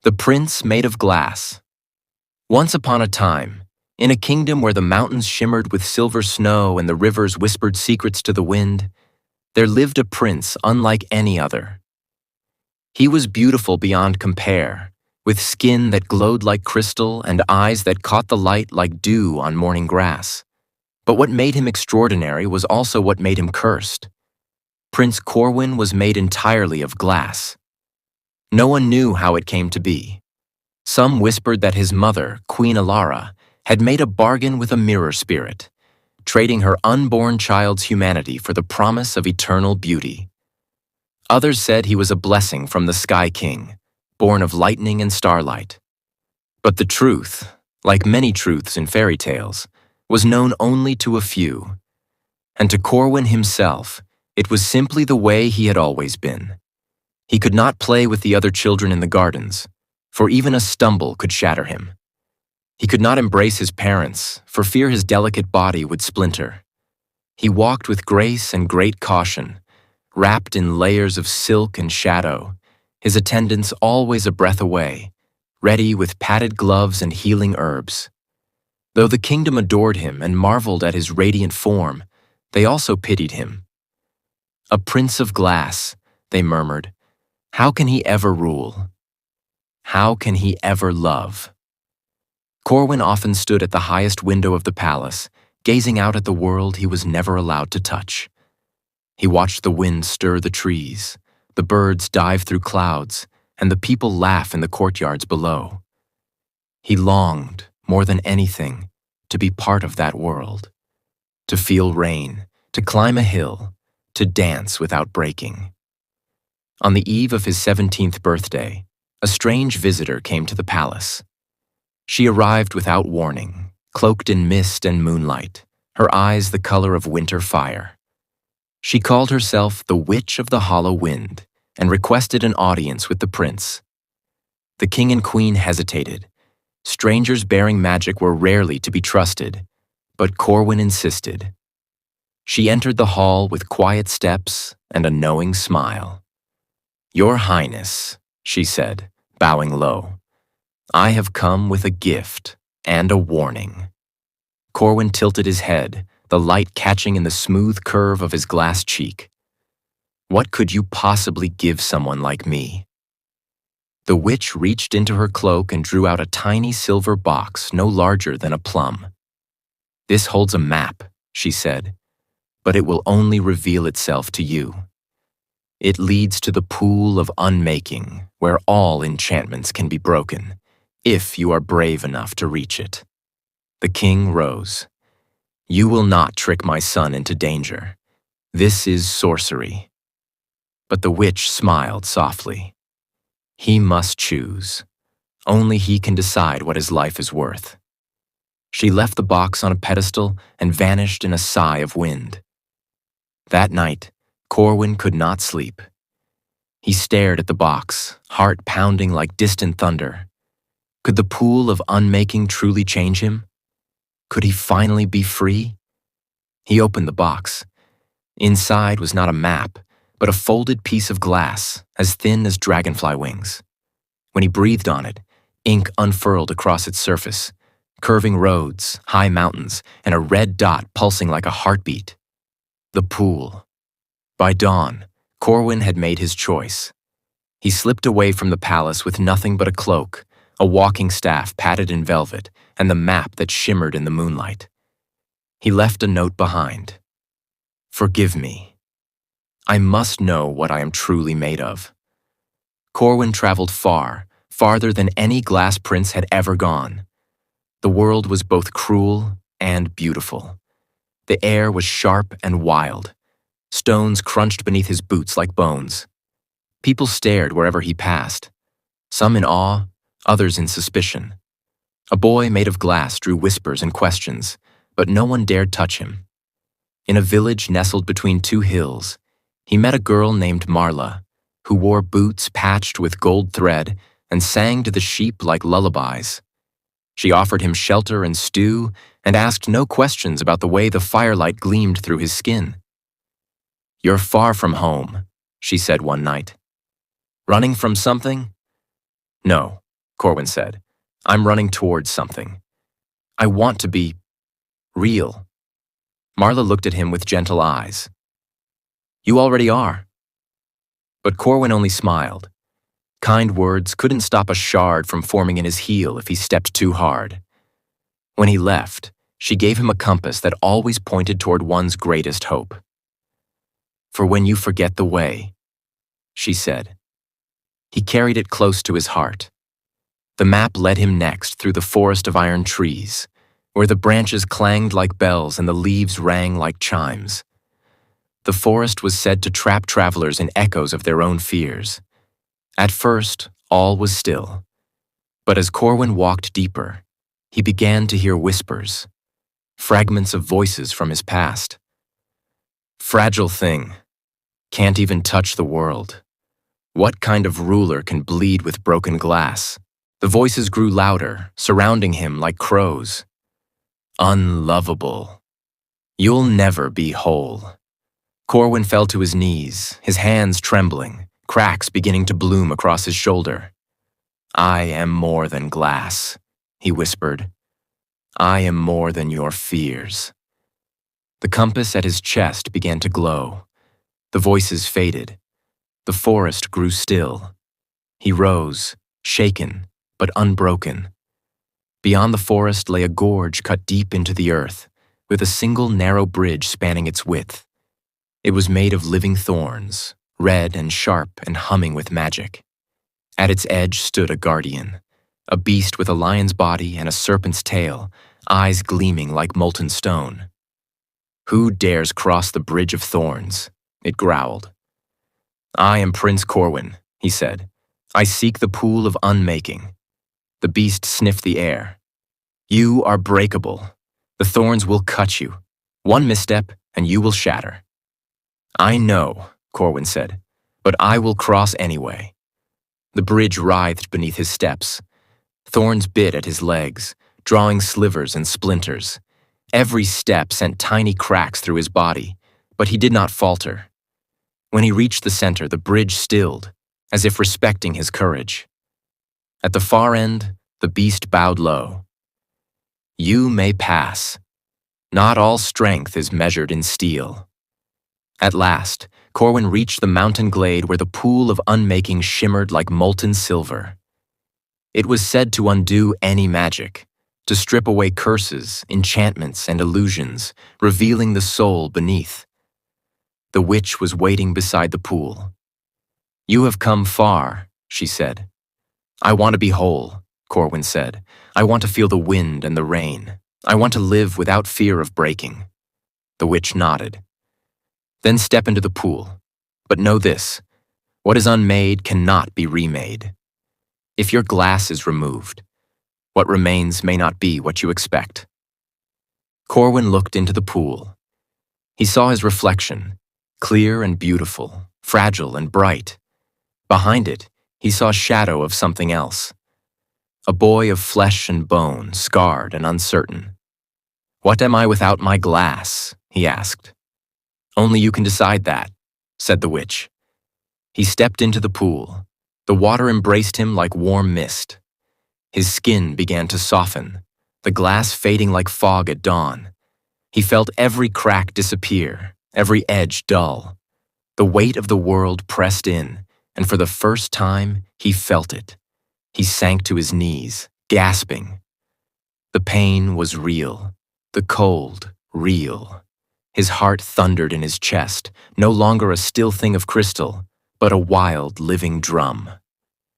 The Prince Made of Glass. Once upon a time, in a kingdom where the mountains shimmered with silver snow and the rivers whispered secrets to the wind, there lived a prince unlike any other. He was beautiful beyond compare, with skin that glowed like crystal and eyes that caught the light like dew on morning grass. But what made him extraordinary was also what made him cursed. Prince Corwin was made entirely of glass. No one knew how it came to be. Some whispered that his mother, Queen Alara, had made a bargain with a mirror spirit, trading her unborn child's humanity for the promise of eternal beauty. Others said he was a blessing from the Sky King, born of lightning and starlight. But the truth, like many truths in fairy tales, was known only to a few. And to Corwin himself, it was simply the way he had always been. He could not play with the other children in the gardens, for even a stumble could shatter him. He could not embrace his parents, for fear his delicate body would splinter. He walked with grace and great caution, wrapped in layers of silk and shadow, his attendants always a breath away, ready with padded gloves and healing herbs. Though the kingdom adored him and marveled at his radiant form, they also pitied him. "A prince of glass," they murmured. "How can he ever rule? How can he ever love?" Corwin often stood at the highest window of the palace, gazing out at the world he was never allowed to touch. He watched the wind stir the trees, the birds dive through clouds, and the people laugh in the courtyards below. He longed, more than anything, to be part of that world, to feel rain, to climb a hill, to dance without breaking. On the eve of his 17th birthday, a strange visitor came to the palace. She arrived without warning, cloaked in mist and moonlight, her eyes the color of winter fire. She called herself the Witch of the Hollow Wind and requested an audience with the prince. The king and queen hesitated. Strangers bearing magic were rarely to be trusted, but Corwin insisted. She entered the hall with quiet steps and a knowing smile. "Your Highness," she said, bowing low, "I have come with a gift and a warning." Corwin tilted his head, the light catching in the smooth curve of his glass cheek. "What could you possibly give someone like me?" The witch reached into her cloak and drew out a tiny silver box no larger than a plum. "This holds a map," she said, "but it will only reveal itself to you. It leads to the pool of unmaking, where all enchantments can be broken, if you are brave enough to reach it." The king rose. "You will not trick my son into danger. This is sorcery." But the witch smiled softly. "He must choose. Only he can decide what his life is worth." She left the box on a pedestal and vanished in a sigh of wind. That night, Corwin could not sleep. He stared at the box, heart pounding like distant thunder. Could the pool of unmaking truly change him? Could he finally be free? He opened the box. Inside was not a map, but a folded piece of glass, as thin as dragonfly wings. When he breathed on it, ink unfurled across its surface, curving roads, high mountains, and a red dot pulsing like a heartbeat. The pool. By dawn, Corwin had made his choice. He slipped away from the palace with nothing but a cloak, a walking staff padded in velvet, and the map that shimmered in the moonlight. He left a note behind. "Forgive me. I must know what I am truly made of." Corwin traveled far, farther than any glass prince had ever gone. The world was both cruel and beautiful. The air was sharp and wild. Stones crunched beneath his boots like bones. People stared wherever he passed, some in awe, others in suspicion. A boy made of glass drew whispers and questions, but no one dared touch him. In a village nestled between two hills, he met a girl named Marla, who wore boots patched with gold thread and sang to the sheep like lullabies. She offered him shelter and stew and asked no questions about the way the firelight gleamed through his skin. "You're far from home," she said one night. "Running from something?" "No, Corwin said. I'm running towards something. I want to be real. Marla looked at him with gentle eyes. You already are. But Corwin only smiled. Kind words couldn't stop a shard from forming in his heel if he stepped too hard. When he left, she gave him a compass that always pointed toward one's greatest hope. For when you forget the way, she said. He carried it close to his heart. The map led him next through the forest of iron trees, where the branches clanged like bells and the leaves rang like chimes. The forest was said to trap travelers in echoes of their own fears. At first, all was still. But as Corwin walked deeper, he began to hear whispers, fragments of voices from his past. Fragile thing, can't even touch the world. What kind of ruler can bleed with broken glass? The voices grew louder, surrounding him like crows. Unlovable. You'll never be whole. Corwin fell to his knees, his hands trembling, cracks beginning to bloom across his shoulder. I am more than glass, he whispered. I am more than your fears. The compass at his chest began to glow. The voices faded. The forest grew still. He rose, shaken, but unbroken. Beyond the forest lay a gorge cut deep into the earth, with a single narrow bridge spanning its width. It was made of living thorns, red and sharp and humming with magic. At its edge stood a guardian, a beast with a lion's body and a serpent's tail, eyes gleaming like molten stone. Who dares cross the bridge of thorns? It growled. I am Prince Corwin, he said. I seek the pool of unmaking. The beast sniffed the air. You are breakable. The thorns will cut you. One misstep, and you will shatter. I know, Corwin said, but I will cross anyway. The bridge writhed beneath his steps. Thorns bit at his legs, drawing slivers and splinters. Every step sent tiny cracks through his body, but he did not falter. When he reached the center, the bridge stilled, as if respecting his courage. At the far end, the beast bowed low. You may pass. Not all strength is measured in steel. At last, Corwin reached the mountain glade where the pool of unmaking shimmered like molten silver. It was said to undo any magic, to strip away curses, enchantments, and illusions, revealing the soul beneath. The witch was waiting beside the pool. You have come far, she said. I want to be whole, Corwin said. I want to feel the wind and the rain. I want to live without fear of breaking. The witch nodded. Then step into the pool. But know this, what is unmade cannot be remade. If your glass is removed, what remains may not be what you expect. Corwin looked into the pool. He saw his reflection, clear and beautiful, fragile and bright. Behind it, he saw a shadow of something else. A boy of flesh and bone, scarred and uncertain. What am I without my glass? He asked. Only you can decide that, said the witch. He stepped into the pool. The water embraced him like warm mist. His skin began to soften, the glass fading like fog at dawn. He felt every crack disappear, every edge dull. The weight of the world pressed in, and for the first time, he felt it. He sank to his knees, gasping. The pain was real, the cold, real. His heart thundered in his chest, no longer a still thing of crystal, but a wild, living drum.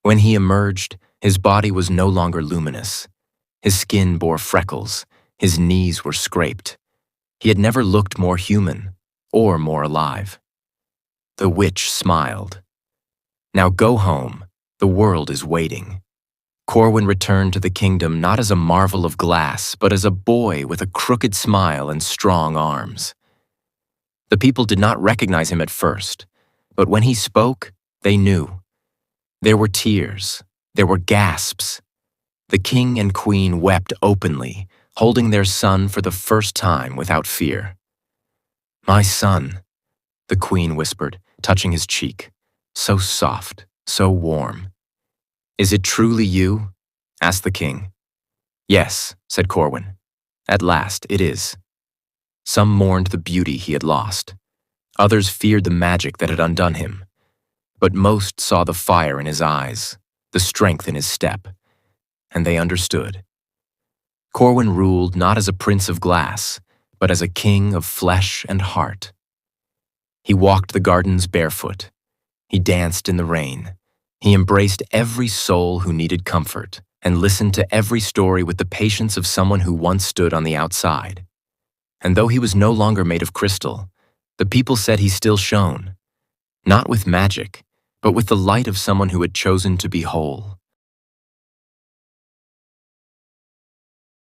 When he emerged, his body was no longer luminous. His skin bore freckles, his knees were scraped. He had never looked more human, or more alive. The witch smiled. Now go home, the world is waiting. Corwin returned to the kingdom not as a marvel of glass, but as a boy with a crooked smile and strong arms. The people did not recognize him at first, but when he spoke, they knew. There were tears, there were gasps. The king and queen wept openly, holding their son for the first time without fear. My son, the queen whispered, touching his cheek, so soft, so warm. Is it truly you? asked the king. Yes, said Corwin. At last, it is. Some mourned the beauty he had lost. Others feared the magic that had undone him. But most saw the fire in his eyes, the strength in his step, and they understood. Corwin ruled not as a prince of glass, but as a king of flesh and heart. He walked the gardens barefoot. He danced in the rain. He embraced every soul who needed comfort and listened to every story with the patience of someone who once stood on the outside. And though he was no longer made of crystal, the people said he still shone, not with magic, but with the light of someone who had chosen to be whole.